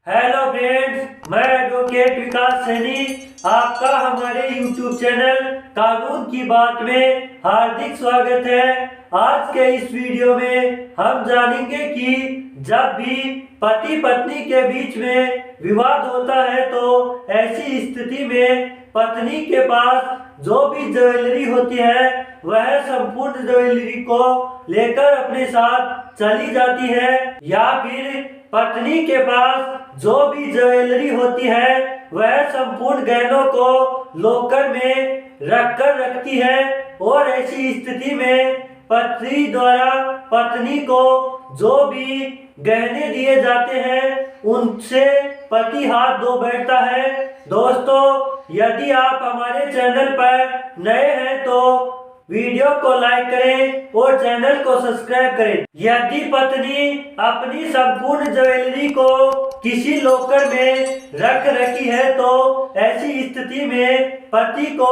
Hello friends, मैं advocate विकास सैनी आपका हमारे YouTube चैनल कानून की बात में हार्दिक स्वागत है। आज के इस वीडियो में हम जानेंगे कि जब भी पति पत्नी के बीच में विवाद होता है तो ऐसी स्थिति में पत्नी के पास जो भी ज्वेलरी होती है वह संपूर्ण ज्वेलरी को लेकर अपने साथ चली जाती है, या फिर पत्नी के पास जो भी ज्वेलरी होती है वह संपूर्ण गहनों को लॉकर में रखती है। और ऐसी स्थिति में पति द्वारा पत्नी को जो भी गहने दिए जाते हैं उनसे पति हाथ धो बैठता है। दोस्तों, यदि आप हमारे चैनल पर नए हैं तो वीडियो को लाइक करें और चैनल को सब्सक्राइब करें। यदि पत्नी अपनी संपूर्ण ज्वेलरी को किसी लॉकर में रख रखी है तो ऐसी स्थिति में पति को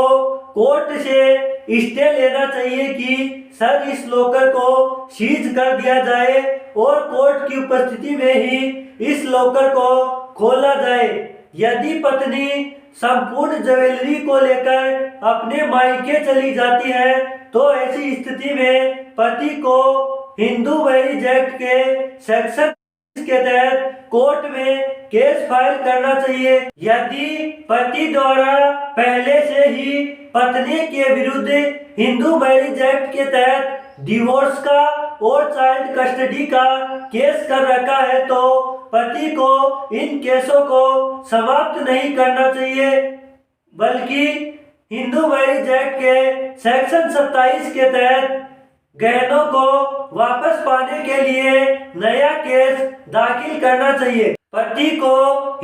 कोर्ट से स्टे लेना चाहिए कि सर इस लॉकर को सीज कर दिया जाए और कोर्ट की उपस्थिति में ही इस लॉकर को खोला जाए। यदि पत्नी संपूर्ण ज्वेलरी को लेकर अपने मायके चली जाती है तो ऐसी स्थिति में पति को हिंदू मैरिज एक्ट के सेक्शन के तहत कोर्ट में केस फाइल करना चाहिए। यदि पति द्वारा पहले से ही पत्नी के विरुद्ध हिंदू मैरिज एक्ट के तहत डिवोर्स का और चाइल्ड कस्टडी का केस कर रखा है तो पति को इन केसों को समाप्त नहीं करना चाहिए, बल्कि हिंदू मैरिज एक्ट के सेक्शन 27 के तहत गहनों को वापस पाने के लिए नया केस दाखिल करना चाहिए। पति को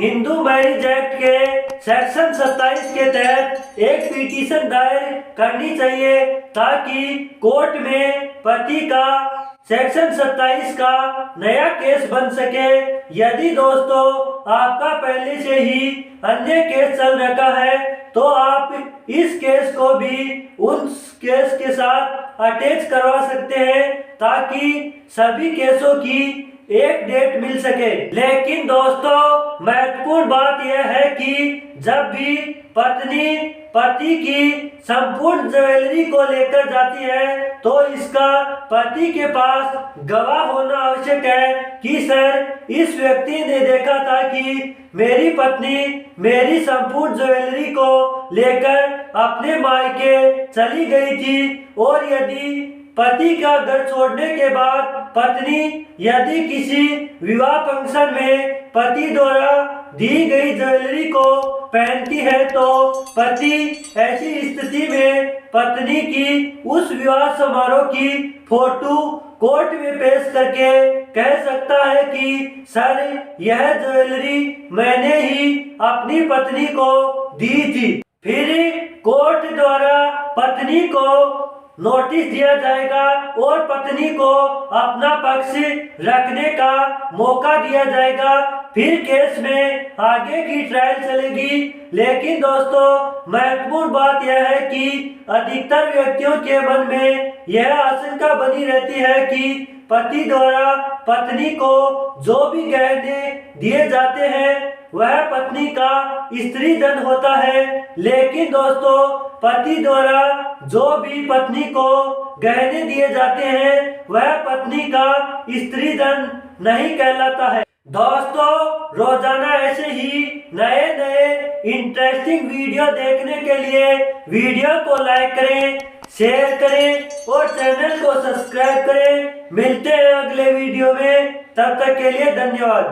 हिंदू मैरिज एक्ट के सेक्शन 27 के तहत एक पिटीशन दायर करनी चाहिए ताकि कोर्ट में पति का सेक्शन 27 का नया केस बन सके। यदि दोस्तों आपका पहले से ही अन्य केस चल रखा है तो आप इस केस को भी उस केस के साथ अटैच करवा सकते हैं ताकि सभी केसों की एक डेट मिल सके। लेकिन दोस्तों, महत्वपूर्ण बात यह है कि जब भी पत्नी पति की संपूर्ण ज्वेलरी को लेकर जाती है तो इसका पति के पास गवाह होना आवश्यक है कि सर इस व्यक्ति ने देखा था कि मेरी पत्नी मेरी संपूर्ण ज्वेलरी को लेकर अपने मायके चली गई थी, और यदि पति का घर छोड़ने के बाद पत्नी यदि किसी विवाह फंक्शन में पति द्वारा दी गई ज्वेलरी को पहनती है तो पति ऐसी स्थिति में पत्नी की उस विवाह समारोह की फोटो कोर्ट में पेश करके कह सकता है कि सर यह ज्वेलरी मैंने ही अपनी पत्नी को दी थी। फिर कोर्ट द्वारा पत्नी को नोटिस दिया जाएगा और पत्नी को अपना पक्ष रखने का मौका दिया जाएगा। फिर केस में आगे की ट्रायल चलेगी। लेकिन दोस्तों, महत्वपूर्ण बात यह है कि अधिकतर व्यक्तियों के मन में यह आशंका बनी रहती है कि पति द्वारा पत्नी को जो भी गहने दिए जाते हैं वह पत्नी का स्त्री धन होता है। लेकिन दोस्तों, पति द्वारा जो भी पत्नी को गहने दिए जाते हैं वह पत्नी का स्त्री धन नहीं कहलाता है। दोस्तों, रोजाना ऐसे ही नए नए इंटरेस्टिंग वीडियो देखने के लिए वीडियो को लाइक करें, शेयर करें और चैनल को सब्सक्राइब करें। मिलते हैं अगले वीडियो में, तब तक के लिए धन्यवाद।